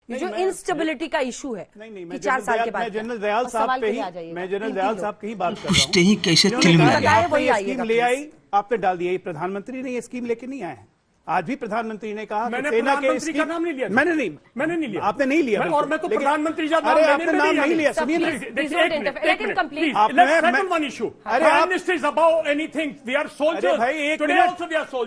ये जो इंस्टेबिलिटी का इशू है नहीं, कि 4 साल के बाद मैं जनरल दयाल साहब पे ही बात कर पूछते ही कैसे स्कीम ले आई, आपने डाल दिया। प्रधानमंत्री ने ये स्कीम लेके नहीं आए हैं। आज भी प्रधानमंत्री ने कहा मैंने प्रधानमंत्री का नाम नहीं लिया। मैंने नहीं लिया। आपने नहीं लिया और मैं तो प्रधानमंत्री जब अरे आपने नाम नहीं लिया। सुनिए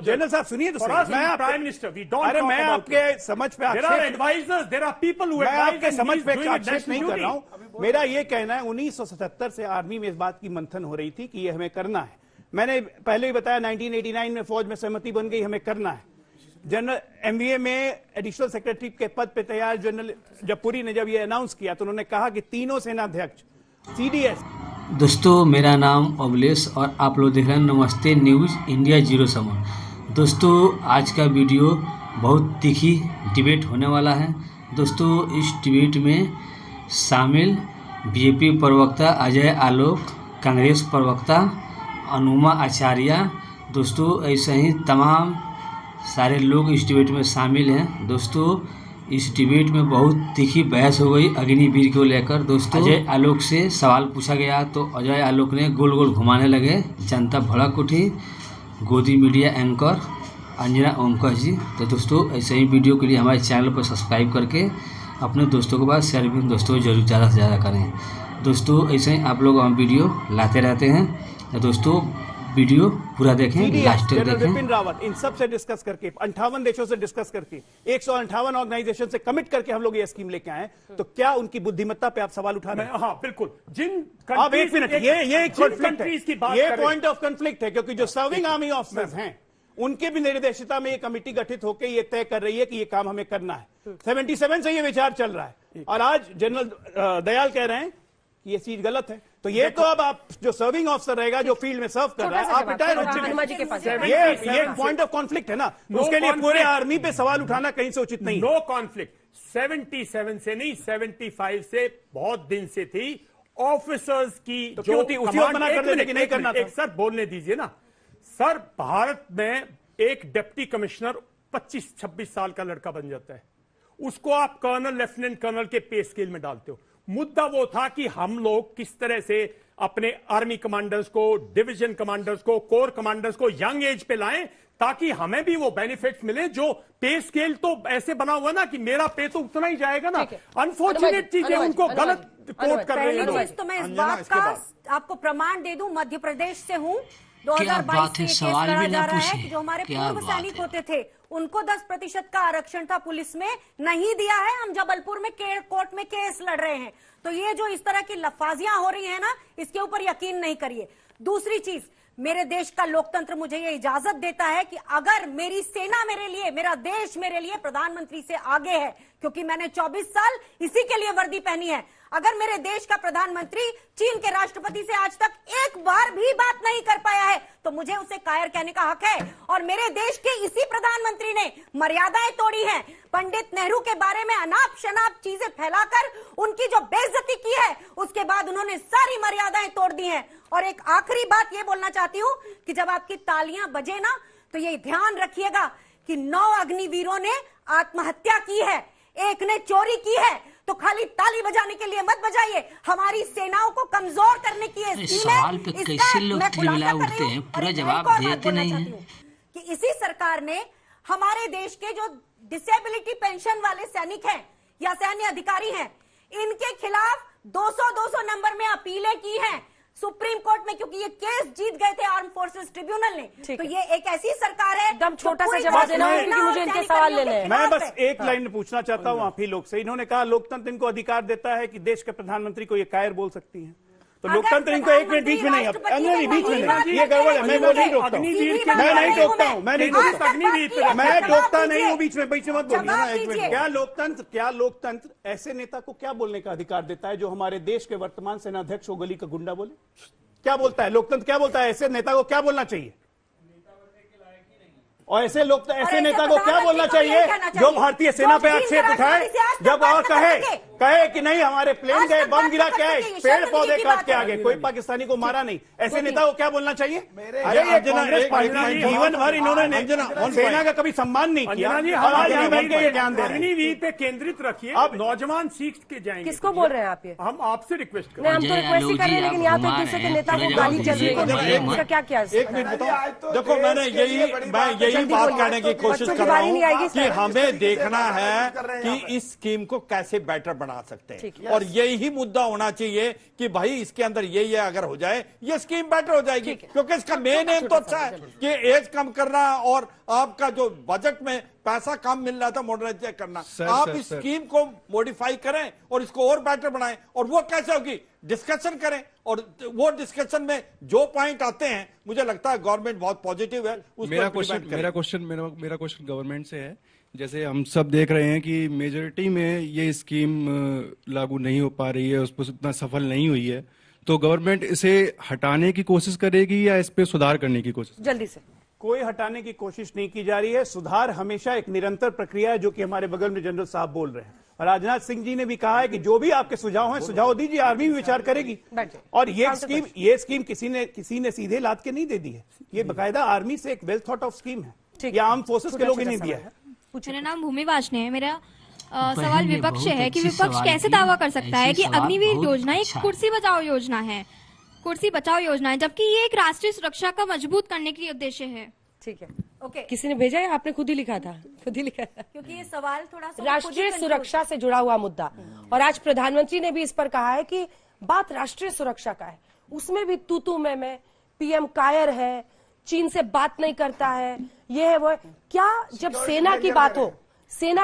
जनरल साहब सुनिए तो प्राइम मिनिस्टर अरे मैं आपके समझ पे आपके समझ पे आक्षेप नहीं कर रहा हूं। मेरा ये कहना है 1977 से आर्मी में इस बात की मंथन हो रही थी कि ये हमें करना है। मैंने पहले भी बताया 1989 में फौज में सहमति बन गई, हमें करना है। जनरल एमवीए में एडिशनल सेक्रेटरी के पद पे तैयार जनरल जयपुरी ने जब ये अनाउंस किया तो उन्होंने कहा कि तीनों सेनाध्यक्ष सीडीएस। दोस्तों मेरा नाम अवलेश और आप लोग देख रहे हैं नमस्ते न्यूज इंडिया 07। दोस्तों आज का वीडियो बहुत तीखी डिबेट होने वाला है। दोस्तों इस डिबेट में शामिल बीजेपी प्रवक्ता अजय आलोक, कांग्रेस प्रवक्ता अनुमा आचार्य, दोस्तों ऐसे ही तमाम सारे लोग इस डिबेट में शामिल हैं। दोस्तों इस डिबेट में बहुत तीखी बहस हो गई अग्निवीर को लेकर। दोस्तों अजय आलोक से सवाल पूछा गया तो अजय आलोक ने गोल गोल घुमाने लगे, जनता भड़क उठी। गोदी मीडिया एंकर अंजना ओमकर जी। तो दोस्तों ऐसे ही वीडियो के लिए हमारे चैनल पर सब्सक्राइब करके अपने दोस्तों के पास शेयर भी दोस्तों जरूर ज़्यादा से ज़्यादा करें। दोस्तों ऐसे ही आप लोग हम वीडियो लाते रहते हैं। तो दोस्तों वीडियो पूरा देखें, लास्ट तक देखें। बिपिन रावत इन सब से डिस्कस करके 58 देशों से डिस्कस करके 158 ऑर्गेनाइजेशन से कमिट करके हम लोग ये स्कीम लेके आए। तो क्या उनकी बुद्धिमत्ता पे आप सवाल उठा रहे हैं? हाँ बिल्कुल। अब एक मिनट, ये एक कॉन्फ्लिक्ट है, ये पॉइंट ऑफ कॉन्फ्लिक्ट है क्योंकि जो सर्विंग आर्मी ऑफिसर्स हैं उनके भी निर्देशिता में ये कमेटी गठित होकर ये तय कर रही है कि ये काम हमें करना है। 77 से ये विचार चल रहा है और आज जनरल दयाल कह रहे हैं कि ये चीज गलत है। तो ये तो अब आप जो सर्विंग ऑफिसर रहेगा जो फील्ड में सर्व कर रहा है, आप रिटायर हो चुके। ये पॉइंट ऑफ कॉन्फ्लिक्ट है ना, उसके लिए पूरे आर्मी पे सवाल उठाना कहीं से उचित नहीं। नो कॉन्फ्लिक्ट 77 से नहीं 75 से बहुत दिन से थी। ऑफिसर्स की तो जो थी उसी वक्त मना कर देते कि नहीं करना था। एक सर बोलने दीजिए ना सर। भारत में एक डिप्टी कमिश्नर 25-26 साल का लड़का बन जाता है, उसको आप कर्नल लेफ्टिनेंट कर्नल के पे स्केल में डालते हो। मुद्दा वो था कि हम लोग किस तरह से अपने आर्मी कमांडर्स को, डिवीजन कमांडर्स को, कोर कमांडर्स को यंग एज पे लाएं ताकि हमें भी वो बेनिफिट्स मिले। जो पे स्केल तो ऐसे बना हुआ ना कि मेरा पे तो उतना ही जाएगा ना। अनफॉर्चुनेट चीजें उनको गलत कोट कर रहे हैं। तो मैं इस बात का आपको प्रमाण दे दूं, मध्य प्रदेश से हूं। 2022 से सवाल भी ना पूछे कि जो हमारे पूर्व सैनिक होते थे उनको 10% का आरक्षण था, पुलिस में नहीं दिया है। हम जबलपुर में कोर्ट में केस लड़ रहे हैं। तो ये जो इस तरह की लफाजियां हो रही है ना, इसके ऊपर यकीन नहीं करिए। दूसरी चीज, मेरे देश का लोकतंत्र मुझे ये इजाजत देता है कि अगर मेरी सेना मेरे लिए, मेरा देश मेरे लिए प्रधानमंत्री से आगे है, क्योंकि मैंने 24 साल इसी के लिए वर्दी पहनी है। अगर मेरे देश का प्रधानमंत्री चीन के राष्ट्रपति से आज तक एक बार भी बात नहीं कर पाया है तो मुझे उसे कायर कहने का हक है। और मेरे देश के इसी प्रधानमंत्री ने मर्यादाएं तोड़ी हैं। पंडित नेहरू के बारे में अनाप शनाप चीजें फैलाकर उनकी जो बेइज्जती की है, उसके बाद उन्होंने सारी मर्यादाएं तोड़ दी हैं। और एक आखिरी बात ये बोलना चाहती हूं कि जब आपकी तालियां बजे ना तो ये ध्यान रखिएगा कि 9 अग्निवीरों ने आत्महत्या की है, एक ने चोरी की है। तो खाली ताली बजाने के लिए मत बजाइए। हमारी सेनाओं को कमजोर करने की सवाल पे कैसे लोग त्रिविला उठते हैं, पूरा जवाब देते नहीं हैं। कि इसी सरकार ने हमारे देश के जो डिसेबिलिटी पेंशन वाले सैनिक हैं या सैन्य अधिकारी हैं, इनके खिलाफ 200 नंबर में अपीलें की हैं सुप्रीम कोर्ट में, क्योंकि ये केस जीत गए थे आर्म फोर्सेस ट्रिब्यूनल ने। तो ये एक ऐसी सरकार है। एकदम छोटा सा जवाब देना है क्योंकि मुझे इनके सवाल लेने हैं। मैं बस एक लाइन पूछना चाहता हूं आप ही लोग से। इन्होंने कहा लोकतंत्र इनको अधिकार देता है कि देश के प्रधानमंत्री को ये कायर बोल सकती हैं। तो लोकतंत्र इनको एक मिनट बीच में नहीं, बीच में नहीं, ये गड़बड़ है। मैं वो नहीं रोकता हूँ, मैं नहीं टोकता हूँ, मैं टोकता नहीं हूँ। बीच में मत बोलिए। एक मिनट, क्या लोकतंत्र ऐसे नेता को क्या बोलने का अधिकार देता है जो हमारे देश के वर्तमान सेनाध्यक्ष को गली का गुंडा बोले? क्या बोलता है लोकतंत्र? क्या बोलता है ऐसे नेता को क्या बोलना चाहिए? और ऐसे नेता को क्या बोलना चाहिए जो भारतीय सेना पे आक्षेप उठाए, जब और कहे कहे कि नहीं हमारे प्लेन आज गए, तक बम बात गिरा, कर क्या है, सकते हैं, पेड़ शर्त पौधे की काट बात के है। आ गए, कोई पाकिस्तानी को मारा नहीं। ऐसे नेता को क्या बोलना चाहिए? अरे ये अंजना, कांग्रेस एक पार्टी मिनट, जीवन भर इन्होंने सेना का कभी सम्मान नहीं किया अंजना जी, और आज हम अग्निवीर को ये ज्ञान दे रहे हैं। अग्निवीर पे केंद्रित रखिए, अब नौजवान सीख के जाएंगे। किसको बोल रहे हैं आप ये? हम आपसे रिक्वेस्ट कर नहीं, रहे हम तो रिक्वेस्ट ही कर रहे हैं, लेकिन यहाँ तो एक दूसरे के नेता को गाली चल रही है, इसका क्या किया? एक मिनट बताओ, देखो मैं यही बात कहने की कोशिश कर रहा हूँ कि हमें देखना है कि इस स्कीम को कैसे बेटर बना सकते हैं, और यही मुद्दा होना चाहिए कि भाई इसके अंदर ये अगर हो जाए ये स्कीम बेटर हो जाएगी, क्योंकि इसका मेन एम तो अच्छा है कि एज कम करना और आपका जो बजट में पैसा कम मिल रहा था मॉडर्नाइज करना। आप इस स्कीम को मॉडिफाई करें और इसको और बेटर बनाएं, और वो कैसे होगी डिस्कशन करें, और वो डिस्कशन में जो पॉइंट आते हैं मुझे लगता है गवर्नमेंट बहुत पॉजिटिव है। मेरा क्वेश्चन गवर्नमेंट से है। जैसे हम सब देख रहे हैं कि मेजोरिटी में ये स्कीम लागू नहीं हो पा रही है, उस पर उतना सफल नहीं हुई है, तो गवर्नमेंट इसे हटाने की कोशिश करेगी या इस पे सुधार करने की कोशिश? जल्दी से। कोई हटाने की कोशिश नहीं की जा रही है। सुधार हमेशा एक निरंतर प्रक्रिया है, जो कि हमारे बगल में जनरल साहब बोल रहे हैं। और राजनाथ सिंह जी ने भी कहा है कि जो भी आपके सुझाव हैं सुझाव दीजिए, आर्मी भी विचार करेगी। और ये स्कीम किसी ने सीधे लाद के नहीं दे दी है, ये बकायदा आर्मी से एक वेल थॉट ऑफ स्कीम है, ये आर्म फोर्सेस के लोग ही नहीं दिया है। मेरा नाम भूमि वाजने है। मेरा सवाल विपक्ष से है कि विपक्ष कैसे दावा कर सकता है कि अग्निवीर योजना एक कुर्सी बचाओ योजना है, कुर्सी बचाओ योजना है, जबकि ये एक राष्ट्रीय सुरक्षा का मजबूत करने के उद्देश्य है। ठीक है, ओके। किसी ने भेजा है? आपने खुद ही लिखा था? खुद ही लिखा था, क्योंकि ये सवाल थोड़ा सा राष्ट्रीय सुरक्षा से जुड़ा हुआ मुद्दा, और आज प्रधानमंत्री ने भी इस पर कहा है कि बात राष्ट्रीय सुरक्षा का है, उसमें भी तू मैं पीएम कायर है, चीन से बात नहीं करता है, ये है वो है। क्या जब सेना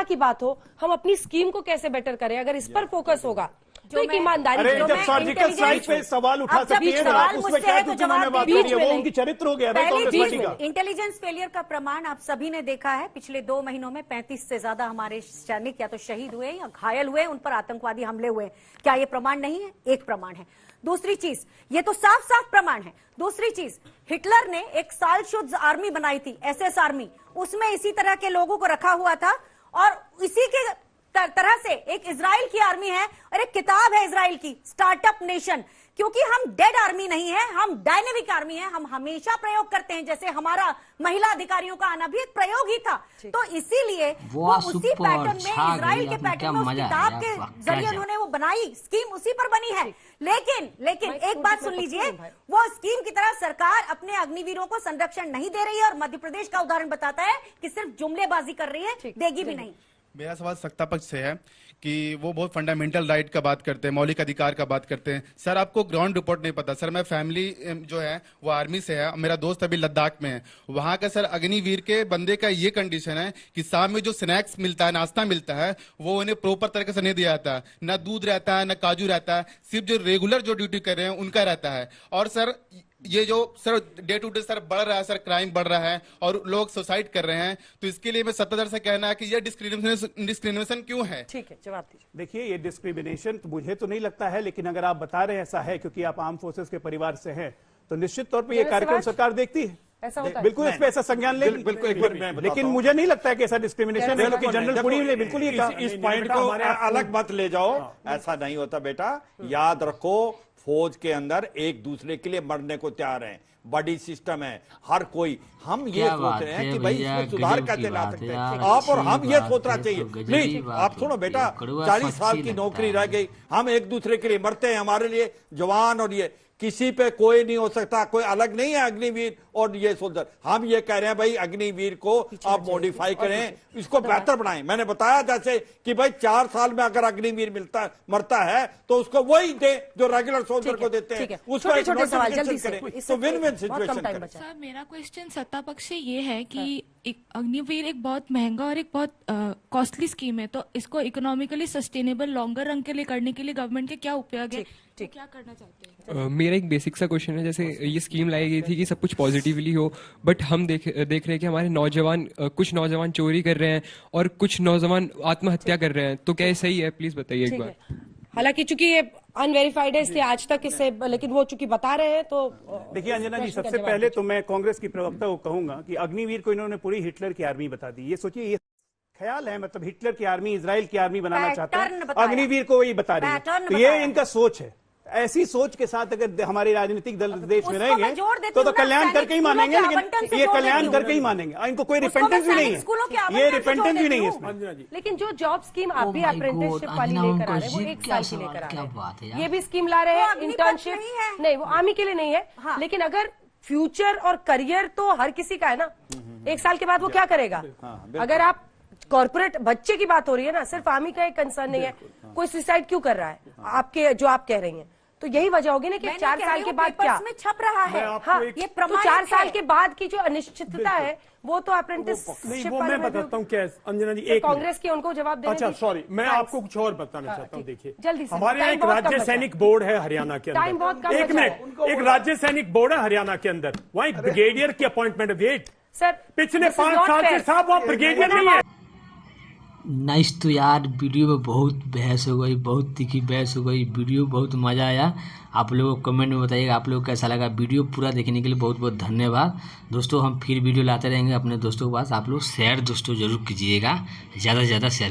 की बात हो हम अपनी स्कीम को कैसे बेटर करें? अगर इस पर फोकस होगा तो एक ईमानदारी अरे से जब सर्जिकल स्ट्राइक पे सवाल उठा सकती है ना, उसमें क्या तुमने बात करी है? वो उनकी चरित्र हो गया ना कांग्रेस पार्टी का। इंटेलिजेंस फेलियर का प्रमाण आप सभी ने देखा है। पिछले 2 महीनों में 35 से ज्यादा हमारे सैनिक या तो शहीद हुए या घायल हुए, उन पर आतंकवादी हमले हुए। क्या ये प्रमाण नहीं है? एक प्रमाण है। दूसरी चीज, ये तो साफ साफ प्रमाण है। दूसरी चीज, हिटलर ने एक सालशुद्ध आर्मी बनाई थी, एसएस आर्मी, उसमें इसी तरह के लोगों को रखा हुआ था। और इसी के तरह से एक इजराइल की आर्मी है, और एक किताब है इजराइल की, स्टार्टअप नेशन। क्योंकि हम डेड आर्मी नहीं है, हम डायनेमिक आर्मी है। हम हमेशा प्रयोग करते हैं, जैसे हमारा महिला अधिकारियों का आना भी एक प्रयोग ही था। तो इसीलिए वो उसी पैटर्न में, इजराइल के पैटर्न में, उस किताब के जरिए उन्होंने वो बनाई, स्कीम उसी पर बनी है। लेकिन एक बात सुन लीजिए, वो स्कीम की तरह सरकार अपने अग्निवीरों को संरक्षण नहीं दे रही है, और मध्य प्रदेश का उदाहरण बताता है कि सिर्फ जुमलेबाजी कर रही है, देगी भी नहीं। मेरा सवाल सत्ता पक्ष से है कि वो बहुत फंडामेंटल राइट का बात करते हैं, मौलिक अधिकार का बात करते हैं। सर आपको ग्राउंड रिपोर्ट नहीं पता। सर मैं फैमिली जो है वो आर्मी से है, मेरा दोस्त अभी लद्दाख में है, वहां का सर अग्निवीर के बंदे का ये कंडीशन है कि शाम में जो स्नैक्स मिलता है, नाश्ता मिलता है, वो उन्हें प्रॉपर तरीके से नहीं दिया जाता, ना दूध रहता है, ना काजू रहता है, सिर्फ जो रेगुलर जो ड्यूटी कर रहे हैं उनका रहता है। और सर ये जो sir day to day sir बढ़ रहा है, सर क्राइम बढ़ रहा है और लोग सुसाइड कर रहे हैं, तो इसके लिए मैं सत्ताधार से कहना है कि ये डिस्क्रिमिनेशन क्यों है? ठीक है, जवाब दीजिए। देखिए, ये डिस्क्रिमिनेशन तो मुझे तो नहीं लगता है, लेकिन अगर आप बता रहे हैं ऐसा है क्योंकि आप आर्म फोर्सेस के परिवार से हैं, तो निश्चित तौर पर यह कार्यक्रम सरकार देखती है, ऐसा होता है? बिल्कुल इस पे ऐसा संज्ञान लेगी। बिल्कुल, लेकिन मुझे नहीं लगता है कि ऐसा डिस्क्रिमिनेशन है, क्योंकि जनरल पुरी ने बिल्कुल ये कहा। इस पॉइंट को अलग मत ले जाओ, ऐसा नहीं होता बेटा। याद रखो, फौज के अंदर एक दूसरे के लिए मरने को तैयार हैं, बड़ी सिस्टम है, हर कोई। हम ये सोच रहे हैं कि भाई इसमें सुधार कैसे ला सकते हैं आप, और हम ये सोचना चाहिए। प्लीज आप सुनो बेटा, 40 साल की नौकरी रह गई, हम एक दूसरे के लिए मरते हैं, हमारे लिए जवान, और ये किसी पे कोई नहीं हो सकता, कोई अलग नहीं है अग्निवीर और ये सोल्जर। हम ये कह रहे हैं भाई अग्निवीर को आप मॉडिफाई करें, इसको बेहतर बनाएं। मैंने बताया जैसे कि भाई 4 साल में अगर अग्निवीर मरता है तो उसको वही दे जो रेगुलर सोल्जर को देते हैं, उसको एक नोटिफिकेशन करें, तो विन विन सिचुएशन करें। सर मेरा क्वेश्चन सत्ता पक्ष से ये है कि एक अग्निवीर एक बहुत महंगा और एक बहुत कॉस्टली स्कीम है, तो इसको इकोनॉमिकली सस्टेनेबल लॉन्गर रन के लिए करने के लिए गवर्नमेंट के क्या उपयोग है, तो क्या करना चाहते हैं? मेरा एक बेसिक सा क्वेश्चन है, जैसे ये स्कीम लाई गई थी कि सब कुछ पॉजिटिवली हो, बट हम देख रहे हैं कि हमारे नौजवान, कुछ नौजवान चोरी कर रहे हैं और कुछ नौजवान आत्महत्या कर रहे हैं, तो क्या ये सही है? प्लीज बताइए एक बार। हालांकि चूंकि ये अनवेरिफाइड है इसलिए आज तक इससे, लेकिन वो चूंकि बता रहे हैं तो देखिए अंजना जी, सबसे पहले तो मैं कांग्रेस की प्रवक्ता को कहूंगा कि अग्निवीर को इन्होंने पूरी हिटलर की आर्मी बता दी। ये सोचिए, ये ख्याल है, मतलब हिटलर की आर्मी इजराइल की आर्मी बनाना चाहते पैटर्न हैं, बताया। अग्निवीर को वही बता रही है। पैटर्न तो ये बताया। इनका सोच है। ऐसी सोच के साथ अगर हमारे राजनीतिक दल देश में उसको रहेंगे मैं जोड़ देती तो हूँ ना, कल्याण सैनिक करके ही स्कूलों मानेंगे, के आवंटन लेकिन से ये जोड़ कल्याण देती हूँ। करके ही मानेंगे। इनको कोई उसको मैं रिपेंटेंस भी नहीं सैनिक स्कूलों के है, आवंटन ये से रिपेंटेंस जोड़ भी नहीं है देती इसमें। अंजना जी लेकिन जो जॉब स्कीम आप Oh भी my अप्रेंटिसशिप God, वाली अंजना, लेकर आ उनका रहे हैं, वो अजीब 1 क्या साल की सवाल, लेकर आ क्या रहे बात है हैं। यार। ये भी स्कीम ला रहे वो हैं, अग्निपथ इंटर्नशिप नहीं है। नहीं, वो आर्मी के लिए नहीं है। हाँ। लेकिन अगर फ्यूचर और करियर तो हर किसी का है ना। 1 साल के बाद वो क्या करेगा? अगर आप कॉर्पोरेट बच्चे की बात हो रही है ना, सिर्फ आर्मी का एक कंसर्न नहीं है। कोई सुसाइड क्यों कर रहा है आपके, जो आप कह रही हैं, तो यही वजह होगी ना कि मैं नहीं 4 कह साल रही के हूँ, बाद पेपर्स क्या में छप रहा है। हाँ, ये तो प्रमाणित 4 साल है। के बाद की जो अनिश्चितता है वो तो अप्रेंटिसशिप नहीं, वो मैं बताता हूँ क्या है, अंजना जी, एक मिनट। कांग्रेस की उनको जवाब देने अच्छा दीजिए। सॉरी, मैं Thanks. आपको कुछ और बताना हाँ, चाहता हूँ। ठीक। देखिए, जल्दी से, हमारे यहाँ टाइम एक बहुत कम राज्य बचा है। सैनिक बोर्ड है हरियाणा के टाइम बहुत अंदर। कम एक बचा है। मिनट, एक राज्य सैनिक बोर्ड है हरियाणा के अंदर, वहाँ एक ब्रिगेडियर की अपॉइंटमेंट वेट सर पिछले this is 5 not साल से fair. साहब वहाँ ब्रिगेडियर नहीं है। नाइस। तो यार वीडियो में बहुत बहस हो गई, बहुत तीखी बहस हो गई, वीडियो बहुत मज़ा आया। आप लोगों को कमेंट में बताइएगा आप लोगों को कैसा लगा। वीडियो पूरा देखने के लिए बहुत बहुत धन्यवाद दोस्तों। हम फिर वीडियो लाते रहेंगे अपने दोस्तों के पास। आप लोग शेयर दोस्तों जरूर कीजिएगा, ज़्यादा से ज़्यादा शेयर